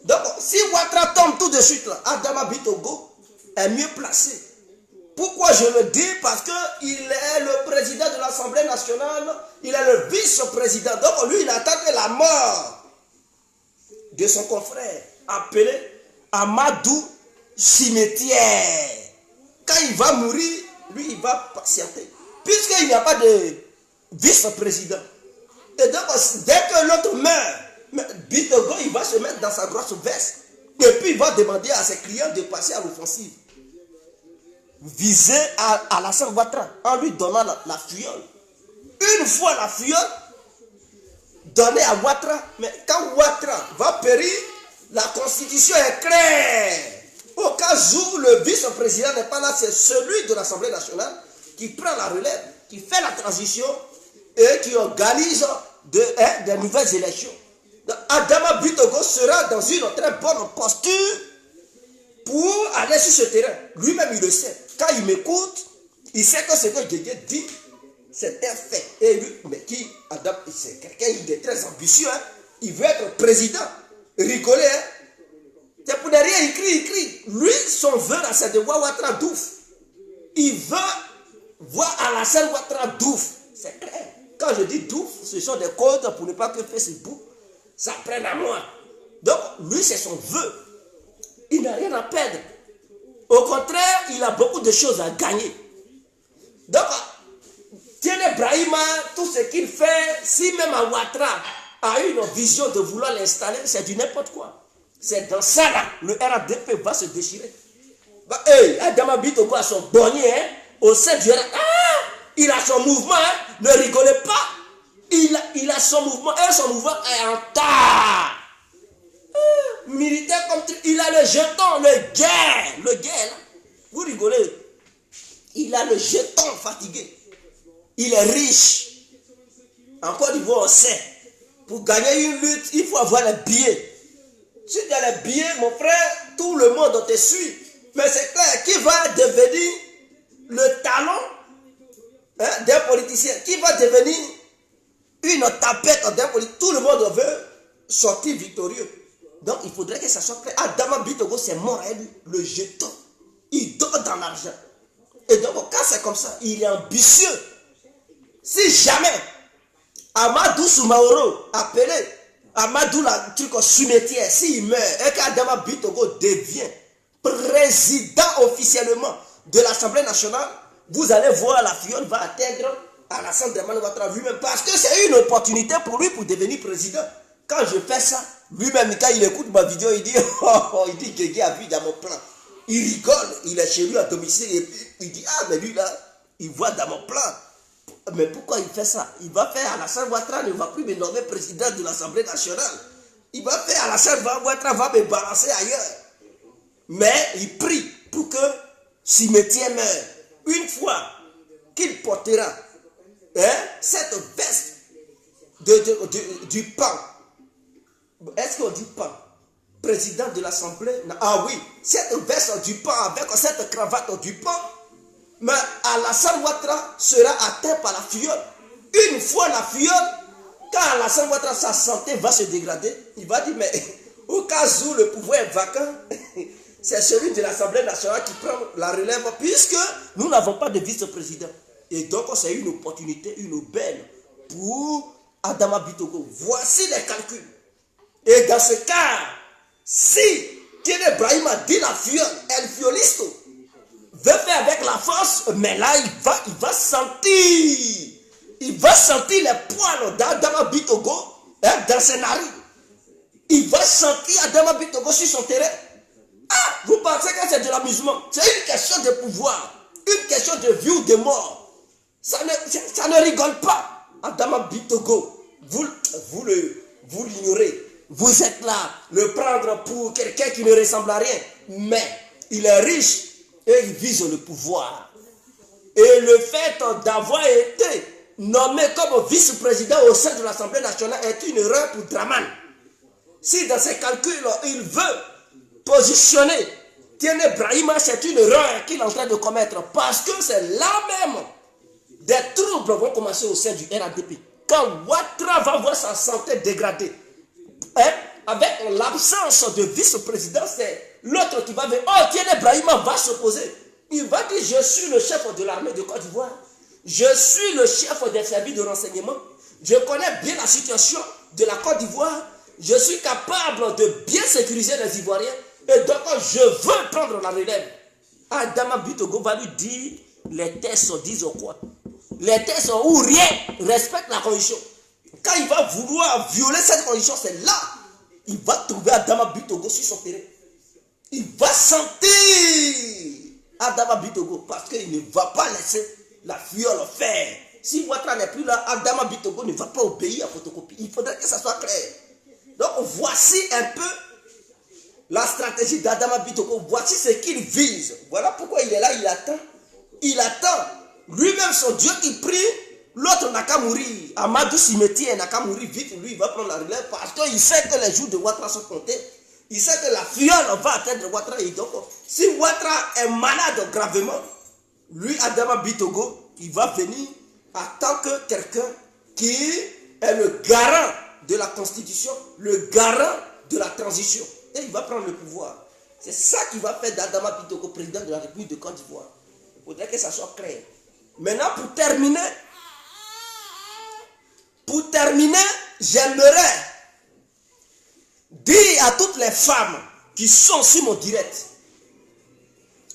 Donc si Ouattara tombe tout de suite là, Adama Bitongo est mieux placé. Pourquoi je le dis? Parce qu'il est le président de l'Assemblée nationale. Il est le vice-président. Donc lui, il attend que la mort de son confrère appelé Amadou Cimetière. Quand il va mourir, lui, il va patienter. Puisqu'il n'y a pas de vice-président. Et donc, dès que l'autre meurt, Bitongo, il va se mettre dans sa grosse veste. Et puis, il va demander à ses clients de passer à l'offensive. Viser à Alassane Ouattara en lui donnant la fiole. Une fois la fiole donnée à Ouattara, mais quand Ouattara va périr, la constitution est claire. Au cas où le vice-président n'est pas là, c'est celui de l'Assemblée nationale qui prend la relève, qui fait la transition et qui organise des nouvelles élections. Donc, Adama Bitongo sera dans une très bonne posture pour aller sur ce terrain. Lui-même, il le sait. Quand il m'écoute, il sait que ce que Didier dit, c'est un fait. Et lui, mais Adam, c'est quelqu'un qui est très ambitieux. Hein? Il veut être président. Rigoler. Hein? C'est pour ne rien, il crie. Lui, son vœu, c'est de voir Ouattara douf. Il veut voir Alassane Ouattara douf, c'est clair. Quand je dis douf, ce sont des codes pour ne pas que Facebook ça prenne à moi. Donc, lui, c'est son vœu. Il n'a rien à perdre. Au contraire, il a beaucoup de choses à gagner. Donc, Tiene Brahima, tout ce qu'il fait, si même Ouattara a une vision de vouloir l'installer, c'est du n'importe quoi. C'est dans ça là, le RADP va se déchirer. Bah, hey, Adama Bitogo a son bonnier, hein, au sein du RADP. Ah, il a son mouvement, hein, ne rigolez pas. Il a son mouvement, et son mouvement est en tas. Militaire comme il a le jeton, le guerre là. Vous rigolez. Il a le jeton fatigué. Il est riche. En Côte d'Ivoire, on sait. Pour gagner une lutte, il faut avoir les billets. Si tu as les billets, mon frère, tout le monde te suit. Mais c'est clair, qui va devenir le talon, hein, d'un politicien? Qui va devenir une tapette d'un politicien? Tout le monde veut sortir victorieux. Donc il faudrait que ça soit clair. Adama Bitogo, c'est mort, hein, le jeton. Il dort dans l'argent. Et donc quand c'est comme ça, il est ambitieux. Si jamais Amadou Soumaoro, appelé Amadou la truc au cimetière, s'il meurt et qu'Adama Bitogo devient président officiellement de l'Assemblée nationale, vous allez voir la fiole va atteindre Alassane Ouattara lui-même, parce que c'est une opportunité pour lui pour devenir président. Quand je fais ça, lui-même, quand il écoute ma vidéo, il dit oh, il dit Guégué a vu dans mon plan. Il rigole, il est chez lui à domicile et puis il dit ah mais lui là, il voit dans mon plan. Mais pourquoi il fait ça? Il va faire Alassane Ouattara ne va plus me nommer président de l'Assemblée nationale. Il va faire Alassane Ouattara va me balancer ailleurs. Mais il prie pour que cimetière meure. Une fois qu'il portera, hein, cette veste du pan. Est-ce qu'on dit pan? Président de l'Assemblée? Ah oui, cette veste du pan avec cette cravate du pan. Mais Alassane Ouattara sera atteint par la fiole. Une fois la fiole, quand Alassane Ouattara, sa santé va se dégrader, il va dire, mais au cas où le pouvoir est vacant, c'est celui de l'Assemblée nationale qui prend la relève, puisque nous n'avons pas de vice-président. Et donc, c'est une opportunité, une aubaine pour Adama Bitogo. Voici les calculs. Et dans ce cas, si Tiene Brahima dit la fiole, El Fiolisto, veut faire avec la force, mais là, il va sentir les poils d'Adama Bitogo, hein, dans ses narines. Il va sentir Adama Bitogo sur son terrain. Ah, vous pensez que c'est de l'amusement? C'est une question de pouvoir, une question de vie ou de mort. Ça ne rigole pas. Adama Bitogo, vous l'ignorez. Vous êtes là, le prendre pour quelqu'un qui ne ressemble à rien. Mais il est riche et il vise le pouvoir. Et le fait d'avoir été nommé comme vice-président au sein de l'Assemblée nationale est une erreur pour Draman. Si dans ses calculs, il veut positionner Tiene Brahima, c'est une erreur qu'il est en train de commettre. Parce que c'est là même des troubles vont commencer au sein du RADP. Quand Ouattara va voir sa santé dégradée, hein, avec l'absence de vice-président, c'est l'autre qui va venir. Oh, Tiene Brahima va s'opposer. Il va dire, je suis le chef de l'armée de Côte d'Ivoire. Je suis le chef des services de renseignement. Je connais bien la situation de la Côte d'Ivoire. Je suis capable de bien sécuriser les Ivoiriens. Et donc, je veux prendre la relève. Adama Bitogo va lui dire, les tests disent quoi? Les tests ou rien respectent la condition. Quand il va vouloir violer cette condition, c'est là. Il va trouver Adama Bitogo sur son terrain. Il va sentir Adama Bitogo parce qu'il ne va pas laisser la fiole faire. Si Ouattara n'est plus là, Adama Bitogo ne va pas obéir à photocopie. Il faudrait que ça soit clair. Donc voici un peu la stratégie d'Adama Bitogo. Voici ce qu'il vise. Voilà pourquoi il est là, il attend. Il attend. Lui-même, son Dieu qui prie, l'autre n'a qu'à mourir. Amadou Cimetière n'a qu'à mourir vite. Lui, il va prendre la relève parce qu'il sait que les jours de Ouattara sont comptés. Il sait que la fiole va atteindre Ouattara. Et donc, si Ouattara est malade gravement, lui, Adama Bitogo, il va venir en tant que quelqu'un qui est le garant de la Constitution, le garant de la transition. Et il va prendre le pouvoir. C'est ça qui va faire d'Adama Bitogo président de la République de Côte d'Ivoire. Il faudrait que ça soit clair. Maintenant, pour terminer, j'aimerais dire à toutes les femmes qui sont sur mon direct,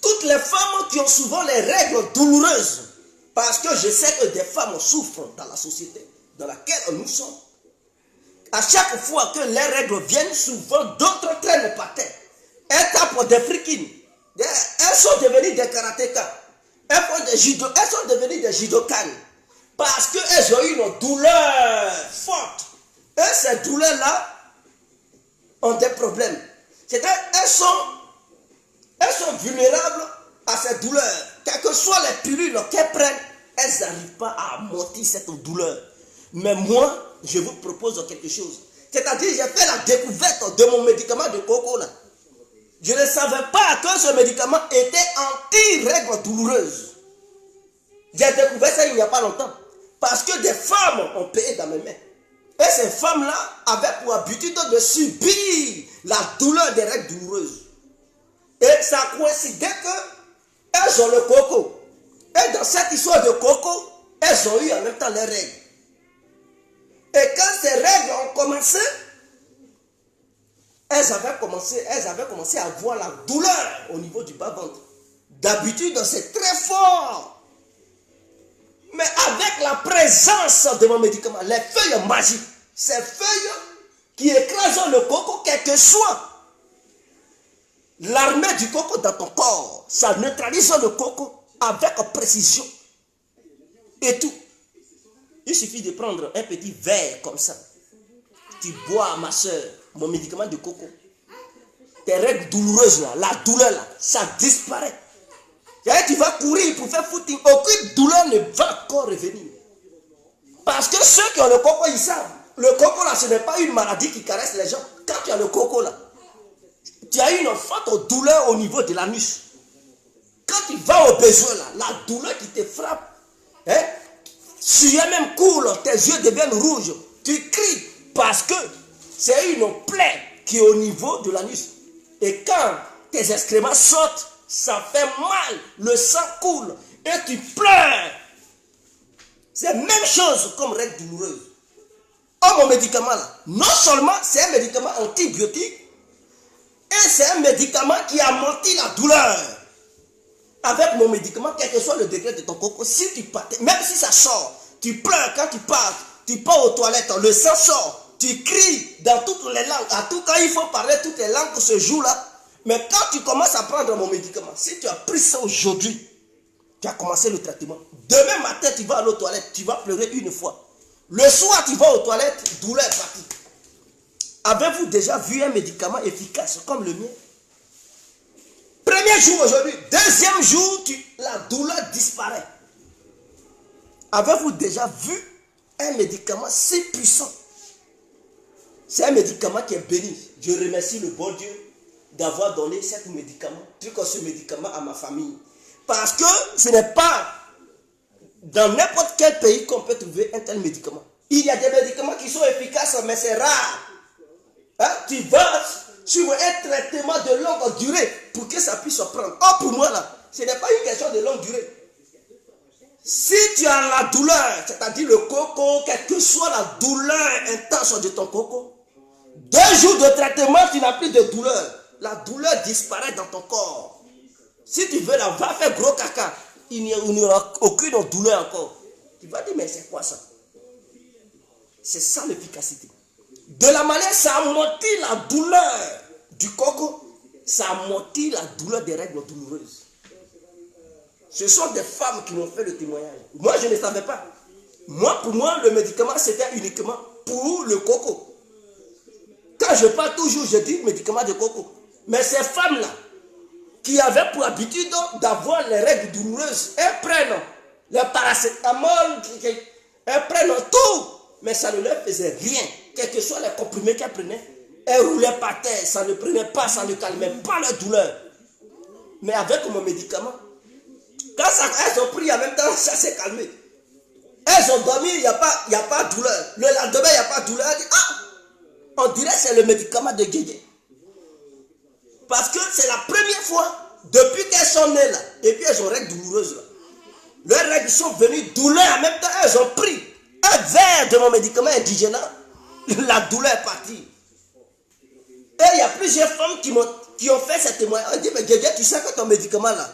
toutes les femmes qui ont souvent les règles douloureuses, parce que je sais que des femmes souffrent dans la société dans laquelle nous sommes. À chaque fois que les règles viennent, souvent d'autres traînent par terre. Elles tapent des frikines. Elles sont devenues des karatékas. Elles sont devenues des judokan. Parce qu'elles ont eu une douleur forte. Et ces douleurs-là ont des problèmes. C'est-à-dire elles sont vulnérables à ces douleurs. Quelles que soient les pilules qu'elles prennent, elles n'arrivent pas à amortir cette douleur. Mais moi, je vous propose quelque chose. C'est-à-dire, j'ai fait la découverte de mon médicament de coco là. Je ne savais pas que ce médicament était anti-règles douloureuses. J'ai découvert ça il n'y a pas longtemps. Parce que des femmes ont payé dans mes mains. Et ces femmes-là avaient pour habitude de subir la douleur des règles douloureuses. Et ça coïncidait qu'elles ont le coco. Et dans cette histoire de coco, elles ont eu en même temps les règles. Et quand ces règles ont commencé, elles avaient commencé à avoir la douleur au niveau du bas-ventre. D'habitude, c'est très fort. Mais avec la présence de mon médicament, les feuilles magiques, ces feuilles qui écrasent le coco, quel que soit l'armée du coco dans ton corps, ça neutralise le coco avec précision. Et tout. Il suffit de prendre un petit verre comme ça. Tu bois, ma soeur, mon médicament de coco. Tes règles douloureuses là, la douleur là, ça disparaît. Et tu vas courir pour faire footing. Aucune douleur ne va encore revenir. Parce que ceux qui ont le coco, ils savent. Le coco là, ce n'est pas une maladie qui caresse les gens. Quand tu as le coco là, tu as une forte douleur au niveau de l'anus. Quand tu vas au besoin là, la douleur qui te frappe, hein, si elle même coule, tes yeux deviennent rouges, tu cries parce que c'est une plaie qui est au niveau de l'anus. Et quand tes excréments sortent, ça fait mal, le sang coule et tu pleures. C'est la même chose comme règle douloureuse. Oh, mon médicament là, non seulement c'est un médicament antibiotique, et c'est un médicament qui amortit la douleur. Avec mon médicament, quel que soit le degré de ton coco, si tu partais, même si ça sort, tu pleures quand tu pars aux toilettes, le sang sort, tu cries dans toutes les langues. À tout cas, il faut parler toutes les langues ce jour-là. Mais quand tu commences à prendre mon médicament, si tu as pris ça aujourd'hui, tu as commencé le traitement. Demain matin, tu vas aller aux toilettes, tu vas pleurer une fois. Le soir, tu vas aux toilettes, douleur est partie. Avez-vous déjà vu un médicament efficace comme le mien? Premier jour aujourd'hui, deuxième jour, la douleur disparaît. Avez-vous déjà vu un médicament si puissant? C'est un médicament qui est béni. Je remercie le bon Dieu d'avoir donné ce médicament à ma famille. Parce que ce n'est pas dans n'importe quel pays qu'on peut trouver un tel médicament. Il y a des médicaments qui sont efficaces, mais c'est rare. Hein? Tu vas sur un traitement de longue durée pour que ça puisse se prendre. Oh, pour moi, là, ce n'est pas une question de longue durée. Si tu as la douleur, c'est-à-dire le coco, quelle que soit la douleur intense de ton coco, 2 jours de traitement, tu n'as plus de douleur. La douleur disparaît dans ton corps. Si tu veux la va faire gros caca, il n'y aura aucune douleur encore. Tu vas dire, mais c'est quoi ça? C'est ça l'efficacité. De la manière, ça amortit la douleur du coco, ça amortit la douleur des règles douloureuses. Ce sont des femmes qui m'ont fait le témoignage. Moi, je ne savais pas. Pour moi, le médicament, c'était uniquement pour le coco. Quand je parle toujours, je dis médicament de coco. Mais ces femmes-là, qui avaient pour habitude d'avoir les règles douloureuses, elles prennent le paracétamol, elles prennent tout, mais ça ne leur faisait rien. Quels que soient les comprimés qu'elles prenaient, elles roulaient par terre, ça ne prenait pas, ça ne calmait pas leur douleur. Mais avec mon médicament, quand elles ont pris en même temps, ça s'est calmé. Elles ont dormi, il n'y a pas de douleur. Le lendemain, il n'y a pas de douleur. Elles disent, ah, on dirait que c'est le médicament de Guégué. Parce que c'est la première fois depuis qu'elles sont nées là, et puis elles ont règles douloureuses là. Leurs règles sont venues, douleur en même temps, elles ont pris un verre de mon médicament indigène. La douleur est partie. Et il y a plusieurs femmes qui ont fait cette témoignage. On dit, mais Guégué, tu sais que ton médicament là,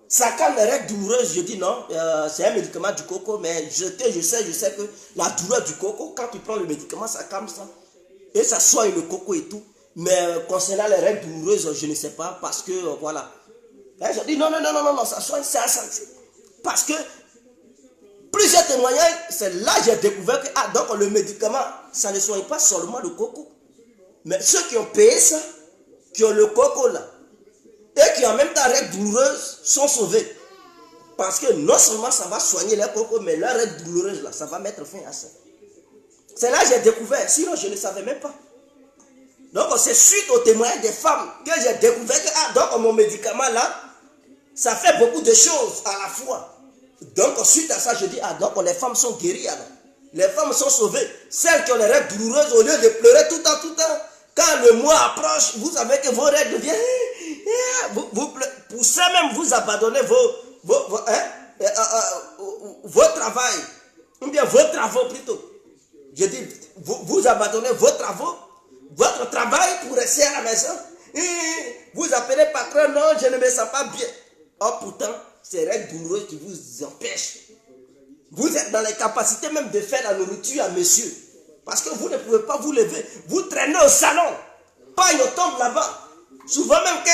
ça calme les règles douloureuses. Je dis non, c'est un médicament du coco, mais je sais que la douleur du coco, quand tu prends le médicament, ça calme ça. Et ça soigne le coco et tout. Mais concernant les règles douloureuses, je ne sais pas, parce que voilà. Et je dis non, ça soigne ça. Parce que plusieurs témoignages, c'est là que j'ai découvert que donc le médicament, ça ne soigne pas seulement le coco. Mais ceux qui ont payé ça, qui ont le coco là, et qui en même temps règles douloureuses, sont sauvés. Parce que non seulement ça va soigner les cocos, mais leurs règles douloureuses là, ça va mettre fin à ça. C'est là que j'ai découvert, sinon je ne savais même pas. Donc c'est suite au témoignage des femmes que j'ai découvert que donc mon médicament là, ça fait beaucoup de choses à la fois. Donc suite à ça, je dis, donc les femmes sont guéries alors. Les femmes sont sauvées. Celles qui ont les règles douloureuses, au lieu de pleurer tout le temps, quand le mois approche, vous savez que vos règles viennent. Pour ça même, vous abandonnez vos travail. Ou bien vos travaux plutôt. Je dis, vous abandonnez vos travaux, votre travail pour rester à la maison. Vous appelez patron, non, je ne me sens pas bien. Or pourtant, c'est les règles douloureuses qui vous empêchent. Vous êtes dans les capacités même de faire la nourriture à monsieur. Parce que vous ne pouvez pas vous lever. Vous traînez au salon. Paille tombe là-bas. Souvent même quand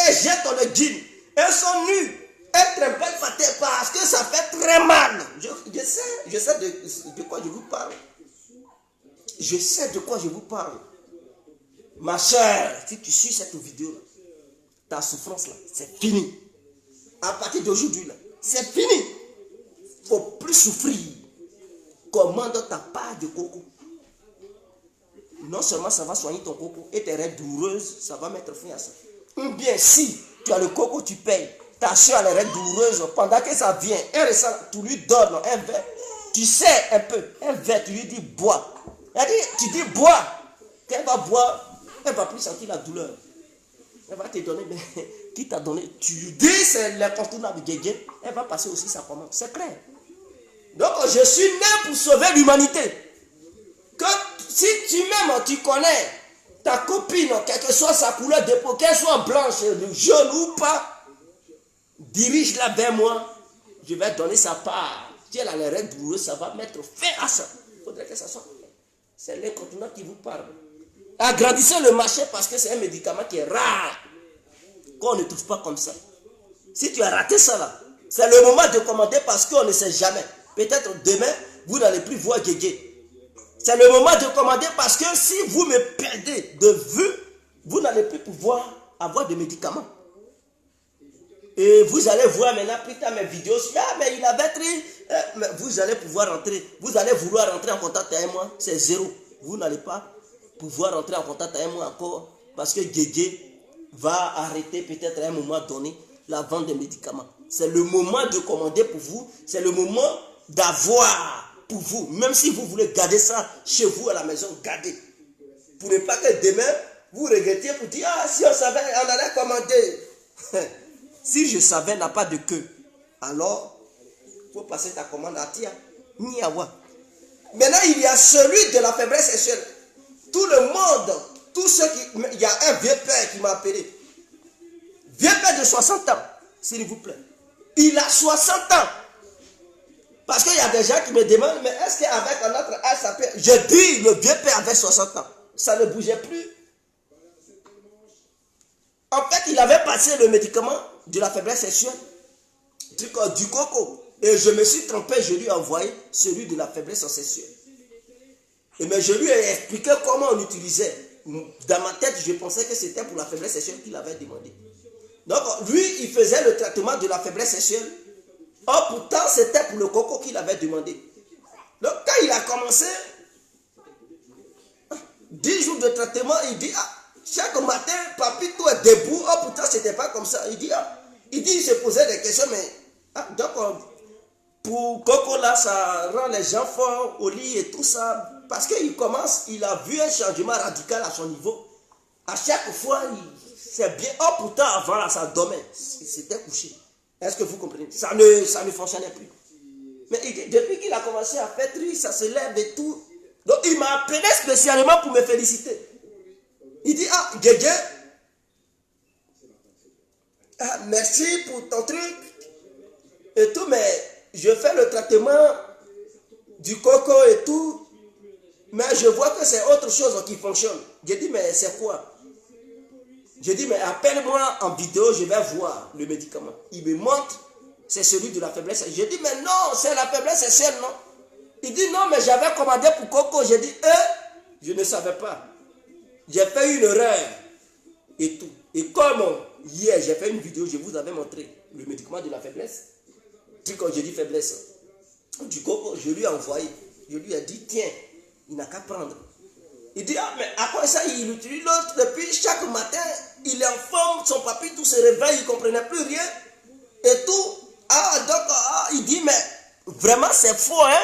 elles jettent le jean. Elles sont nues. Elles tremblent parce que ça fait très mal. Je sais de quoi je vous parle. Je sais de quoi je vous parle. Ma soeur, si tu suis cette vidéo, ta souffrance là, c'est fini. À partir d'aujourd'hui là, c'est fini. Il ne faut plus souffrir. Commande ta part de coco. Non seulement ça va soigner ton coco et tes règles douloureuses, ça va mettre fin à ça. Ou bien si tu as le coco, tu payes. Ta soeur a les règles douloureuses, pendant que ça vient, tu lui donnes un verre. Tu sais un peu, un verre, tu lui dis bois. Tu dis bois. Quand elle va boire, elle ne va plus sentir la douleur. Elle va te donner, mais qui t'a donné? Tu lui dis, c'est l'incontournable Guégué. Elle va passer aussi sa commande. C'est clair. Donc, je suis né pour sauver l'humanité. Si tu m'aimes, tu connais ta copine, quelle que soit sa couleur de peau, qu'elle soit blanche, jaune ou pas, dirige-la vers moi. Je vais donner sa part. Si elle a les règles douloureuses, ça va mettre fin à ça. Il faudrait que ça soit. C'est l'incontournable qui vous parle. Agrandissez le marché parce que c'est un médicament qui est rare. Qu'on ne trouve pas comme ça. Si tu as raté ça là, c'est le moment de commander parce qu'on ne sait jamais. Peut-être demain, vous n'allez plus voir Guégué. C'est le moment de commander parce que si vous me perdez de vue, vous n'allez plus pouvoir avoir de médicaments. Et vous allez voir maintenant plus tard mes vidéos. Mais il avait pris. Mais vous allez pouvoir rentrer. Vous allez vouloir rentrer en contact avec moi. C'est zéro. Vous n'allez pas pouvoir rentrer en contact avec moi encore. Parce que Guégué va arrêter peut-être à un moment donné la vente des médicaments. C'est le moment de commander pour vous. C'est le moment d'avoir pour vous. Même si vous voulez garder ça chez vous à la maison, gardez. Pour ne pas que demain, vous regrettiez pour dire, si on savait, on allait commander. Si je savais n'a pas de queue, alors, il faut passer ta commande à Tia. Niawa. Maintenant, il y a celui de la faiblesse sexuelle. Tout le monde, tous ceux qui... Il y a un vieux père qui m'a appelé. Vieux père de 60 ans, s'il vous plaît. Il a 60 ans. Parce qu'il y a des gens qui me demandent, mais est-ce qu'avec un autre âge, ça peut... Je dis, le vieux père avait 60 ans. Ça ne bougeait plus. En fait, il avait passé le médicament de la faiblesse sexuelle, du coco. Et je me suis trompé, je lui ai envoyé celui de la faiblesse sexuelle. Et mais je lui ai expliqué comment on utilisait. Dans ma tête, je pensais que c'était pour la faiblesse sexuelle qu'il avait demandé. Donc, lui, il faisait le traitement de la faiblesse sexuelle. Or, pourtant, c'était pour le coco qu'il avait demandé. Donc, quand il a commencé, 10 jours de traitement, il dit, chaque matin, papito est debout. Oh, pourtant, c'était pas comme ça. Il se posait des questions, mais, donc, pour coco là, ça rend les gens forts au lit et tout ça. Parce il a vu un changement radical à son niveau. À chaque fois, c'est bien. Oh, pourtant, avant là, ça dormait. Il s'était couché. Est-ce que vous comprenez? Ça ne fonctionnait plus. Mais il dit, depuis qu'il a commencé à faire tri, ça se lève et tout. Donc il m'a appelé spécialement pour me féliciter. Il dit, ah, Djedje, ah, merci pour ton truc et tout, mais je fais le traitement du coco et tout, mais je vois que c'est autre chose qui fonctionne. J'ai dit, mais c'est quoi? J'ai dit, mais appelle-moi en vidéo, je vais voir le médicament. Il me montre, c'est celui de la faiblesse. J'ai dit, mais non, c'est la faiblesse sexuelle, non? Il dit, non, mais j'avais commandé pour coco. J'ai dit, je ne savais pas. J'ai fait une erreur et tout. Et comme hier, j'ai fait une vidéo, je vous avais montré le médicament de la faiblesse. Puis quand j'ai dit faiblesse, du coco, je lui ai envoyé. Je lui ai dit, tiens, il n'a qu'à prendre. Il dit, ah, mais après ça, il utilise l'autre. Depuis chaque matin, il est en forme, son papy, tout se réveille, il ne comprenait plus rien. Et tout. Ah, donc, il dit, mais vraiment, c'est faux, hein?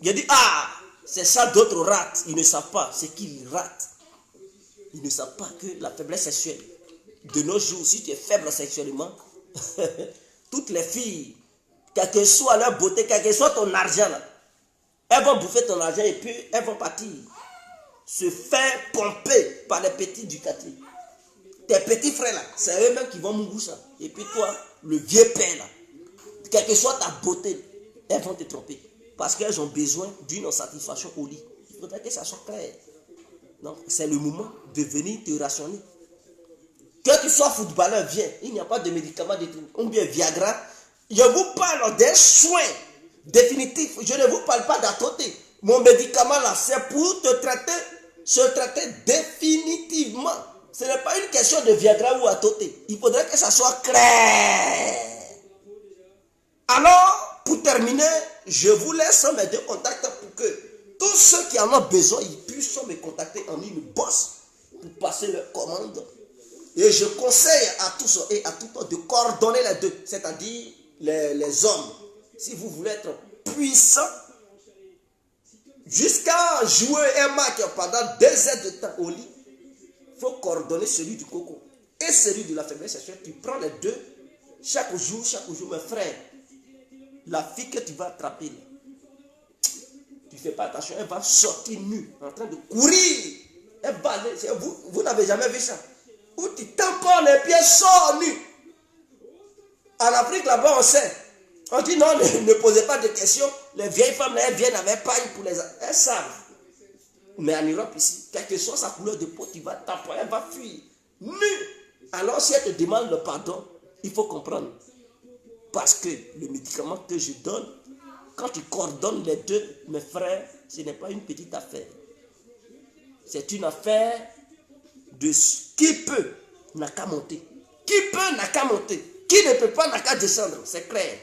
Il dit, ah, c'est ça, d'autres ratent. Ils ne savent pas ce qu'ils ratent. Ils ne savent pas que la faiblesse sexuelle, de nos jours, si tu es faible sexuellement, toutes les filles, quelle que soit leur beauté, quel que soit ton argent, là, elles vont bouffer ton argent et puis elles vont partir se faire pomper par les petits du quartier. Tes petits frères là, c'est eux-mêmes qui vont mourir ça. Et puis toi, le vieux père là, quelle que soit ta beauté, elles vont te tromper. Parce qu'elles ont besoin d'une satisfaction au lit. Il faudrait que ça soit clair. Donc, c'est le moment de venir te rationner. Que tu sois footballeur, viens. Il n'y a pas de médicaments de tout. Ou bien Viagra. Je vous parle d'un soin définitif. Je ne vous parle pas d'atoté. Mon médicament là, c'est pour te traiter, se traiter définitivement. Ce n'est pas une question de Viagra ou atoté. Il faudrait que ça soit clair. Alors, pour terminer, je vous laisse mes deux contacts pour que tous ceux qui en ont besoin, ils puissent me contacter en une bosse pour passer leur commande. Et je conseille à tous et à tout le monde de coordonner les deux, c'est-à-dire les hommes. Si vous voulez être puissant, jusqu'à jouer un match pendant 2 heures de temps au lit, il faut coordonner celui du coco et celui de la faiblesse sexuelle. Tu prends les deux chaque jour, mes frères. La fille que tu vas attraper, tu ne fais pas attention, elle va sortir nue, en train de courir. Elle va aller, vous n'avez jamais vu ça. Où tu tamponnes les pieds, sors nu. En Afrique, là-bas, on sait. On dit non, ne posez pas de questions. Les vieilles femmes, elles viennent avec paille pour les... Elles savent. Mais en Europe, ici, quelle que soit sa couleur de peau, tu vas tamponner, elle va fuir. Nue. Alors, si elle te demande le pardon, il faut comprendre. Parce que le médicament que je donne, quand tu coordonnes les deux, mes frères, ce n'est pas une petite affaire. C'est une affaire de qui peut n'a qu'à monter. Qui peut n'a qu'à monter. Qui ne peut pas n'a qu'à descendre. C'est clair.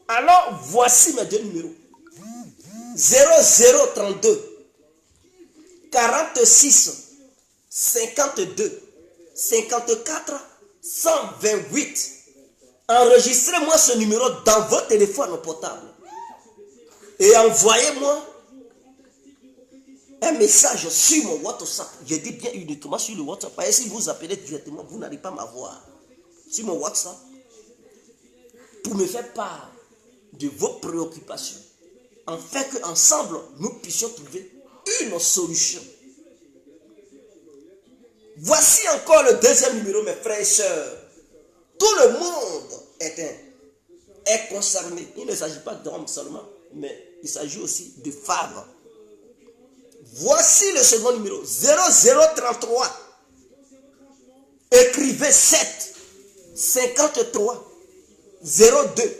Alors, voici mes deux numéros. 0032 46 52 54 128. Enregistrez-moi ce numéro dans votre téléphone portable et envoyez-moi un message sur mon WhatsApp. Je dis bien uniquement sur le WhatsApp. Parce que si vous appelez directement, vous n'allez pas m'avoir. Sur mon WhatsApp, pour me faire part de vos préoccupations, afin qu'ensemble, nous puissions trouver une solution. Voici encore le deuxième numéro, mes frères et sœurs. Tout le monde est concerné. Il ne s'agit pas d'hommes seulement, mais il s'agit aussi de femmes. Voici le second numéro, 0033. Écrivez 7 53 02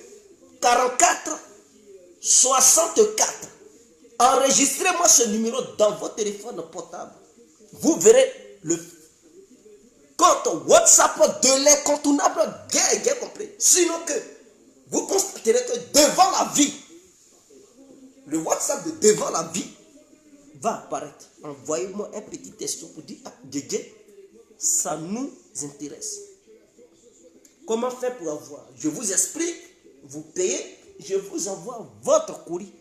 44 64. Enregistrez-moi ce numéro dans votre téléphone portable. Vous verrez le compte WhatsApp de l'incontournable Guerre complet. Sinon que vous constaterez que devant la vie, le WhatsApp de devant la vie va apparaître. Envoyez-moi un petit texto pour dire ah, Djedje, ça nous intéresse. Comment faire pour avoir? Je vous explique, vous payez, je vous envoie votre courrier.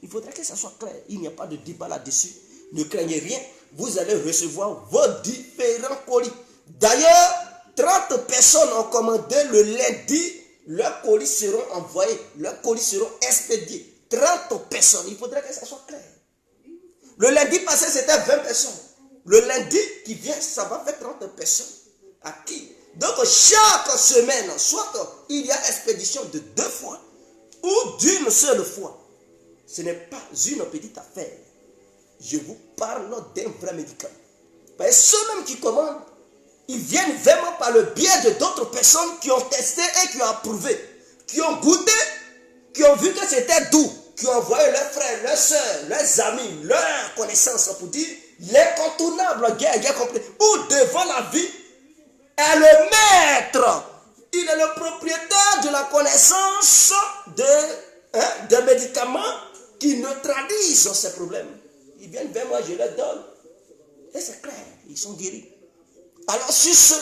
Il faudrait que ça soit clair. Il n'y a pas de débat là-dessus. Ne craignez rien. Vous allez recevoir vos différents colis. D'ailleurs, 30 personnes ont commandé le lundi Leurs colis seront envoyés, leurs colis seront expédiés. 30 personnes, il faudrait que ça soit clair. Le lundi passé, c'était 20 personnes. Le lundi qui vient, ça va faire 30 personnes. À qui? Donc chaque semaine, soit il y a expédition de 2 fois ou d'une seule fois. Ce n'est pas une petite affaire. Je vous parle d'un vrai médicament. Parce que ceux-mêmes qui commandent, ils viennent vraiment par le biais de d'autres personnes qui ont testé et qui ont approuvé, qui ont goûté, qui ont vu que c'était doux, qui ont envoyé leurs frères, leurs soeurs, leurs amis, leurs connaissances pour dire l'incontournable guerre complet. Ou devant la vie est le maître. Il est le propriétaire de la connaissance des médicaments qui neutralisent ces problèmes. Ils viennent vers moi, je leur donne. Et c'est clair, ils sont guéris. Alors sur ce,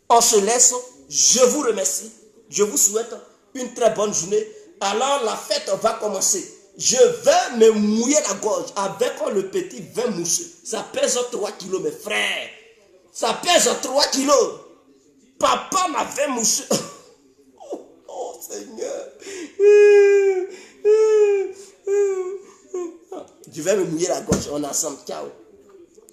on se laisse. Je vous remercie. Je vous souhaite une très bonne journée. Alors la fête va commencer. Je vais me mouiller la gorge avec le petit vin mousseux. Ça pèse 3 kilos, mes frères. Ça pèse 3 kilos. Papa m'a vin mousseux. Oh Seigneur. Je vais me mouiller la gorge. On est ensemble. Ciao.